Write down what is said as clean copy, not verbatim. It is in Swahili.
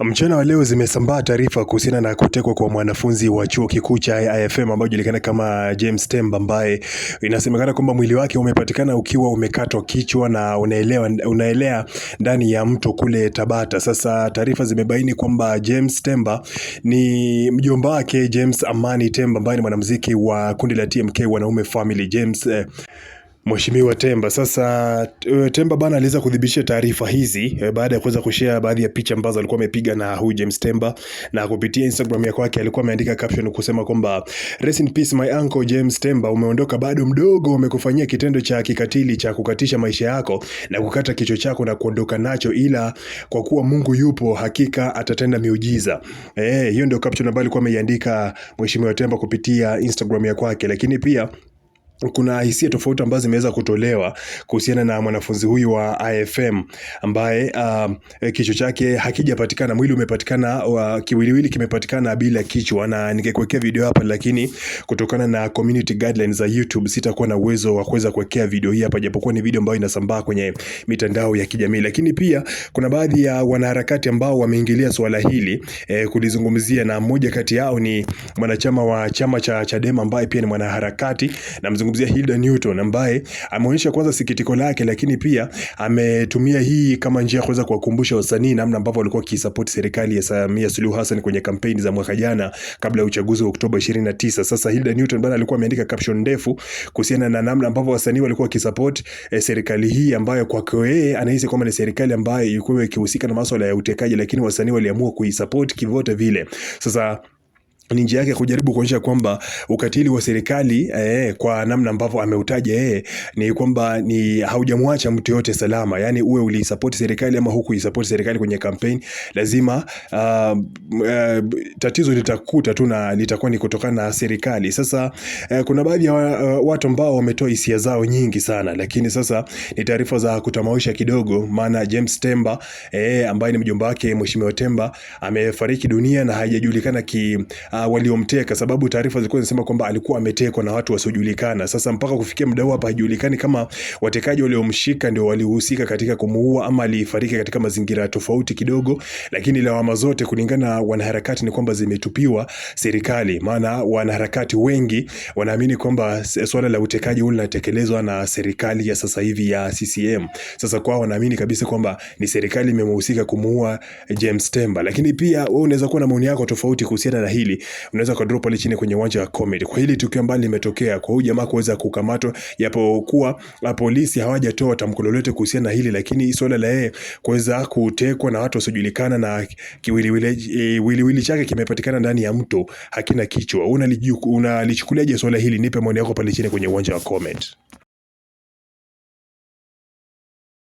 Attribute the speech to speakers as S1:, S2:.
S1: Mchana wa leo zimesambaa taarifa kuhusiana na kutekwa kwa mwanafunzi wa chuo kikuu cha IFM ambaye julikana kama James Temba, ambaye inasemekana kwamba mwili wake umepatikana ukiwa umekatwa kichwa na unaelea ndani ya mto kule Tabata. Sasa taarifa zimebaini kwamba James Temba ni mjomba wake James Amani Temba, ambaye ni mwanamuziki wa kundi la TMK Wanaume Family. Mheshimiwa Temba. Sasa Temba bana aliweza kudhibitisha taarifa hizi baada ya kuweza kushare baadhi ya picha ambazo alikuwa amepiga na huyu James Temba, na kupitia Instagram yake alikuwa ameandika caption kusema kwamba rest in peace my uncle James Temba, umeondoka bado mdogo, umekufanyia kitendo cha kikatili cha kukatisha maisha yako na kukata kichwa chako na kuondoka nacho, ila kwa kuwa Mungu yupo hakika atatenda miujiza. Hiyo ndio caption ambayo alikuwa ameiandika Mheshimiwa Temba kupitia Instagram yake. Lakini pia kuna hisia tofauti ambazo zimeweza kutolewa kuhusiana na mwanafunzi huyu wa IFM ambaye kichwa chake hakijapatikana. Mwili umepatikana, kiwiliwili kimepatikana bila kichwa, na ningekuwekea video hapa, lakini kutokana na community guidelines za YouTube sitakuwa na uwezo wa kuweza kuwekea video hii hapa, japokuwa ni video ambayo inasambaa kwenye mitandao ya kijamii. Lakini pia kuna baadhi ya wanaharakati ambao wameingilia swala hili kulizungumzia, na mmoja kati yao ni mwanachama wa chama cha Chadema ambaye pia ni mwanaharakati, na mzungumzia Hilda Newton, ambaye ameonyesha kwanza sikitiko lake, lakini pia ametumia hii kama njia ya kuweza kuwakumbusha wasanii namna ambavyo walikuwa wakisupport serikali ya Samia Suluhu Hassan kwenye kampeni za mwaka jana kabla ya uchaguzi wa Oktoba 29. Sasa Hilda Newton bana alikuwa ameandika caption ndefu kuhusiana na namna ambavyo wasanii walikuwa wakisupport serikali hii, ambayo kwake yeye anahisi kwamba ni serikali ambayo ilikuwa ikihusika na masuala ya utekaji, lakini wasanii waliamua kuisupport kivote vile. Sasa ni njia yake kujaribu kuonyesha kwamba ukatili wa serikali kwa namna ambavyo ameutaja ni kwamba ni haujamwacha mtu yote salama. Yani uwe ulisupport serikali ama huku isupport serikali kwenye campaign, lazima tatizo litakuta tu na litakuwa ni kutokana na serikali. Sasa kuna baadhi ya watu ambao wametoa hisia zao nyingi sana, lakini sasa ni taarifa za kutamausha kidogo, maana James Temba ambaye ni mjomba wake Mheshimiwa Temba amefariki dunia na haijajulikana waliomteka, sababu taarifa zilikuwa zinasema kwamba alikuwa ametekwa na watu wasiojulikana. Sasa mpaka kufikia muda hapa haijulikani kama watekaji waliomshika ndio walihusika katika kumuua ama alifariki katika mazingira tofauti kidogo, lakini lawama zote kulingana na wanaharakati ni kwamba zimetupiwa serikali, maana wanaharakati wengi wanaamini kwamba swala la utekaji huu linatekelezwa na serikali ya sasa hivi ya CCM. Sasa kwao wanaamini kabisa kwamba ni serikali imemhusika kumuua James Temba. Lakini pia wewe unaweza kuwa na maoni yako tofauti kuhusiana na hili. Unaweza ku drop pale chini kwenye uwanja wa comment. Kwa hili tukio ambalo limetokea kwa huyu jamaa kuweza kukamatwa, japokuwa polisi hawajatoa tamko lolote kuhusiana na hili, lakini swala la yeye kuweza kutekwa na watu wasiojulikana na kiwiliwili chake kimepatikana ndani ya mto hakina kichwa, unalichukuliaje swala hili? Nipe maoni yako pale chini kwenye uwanja wa comment.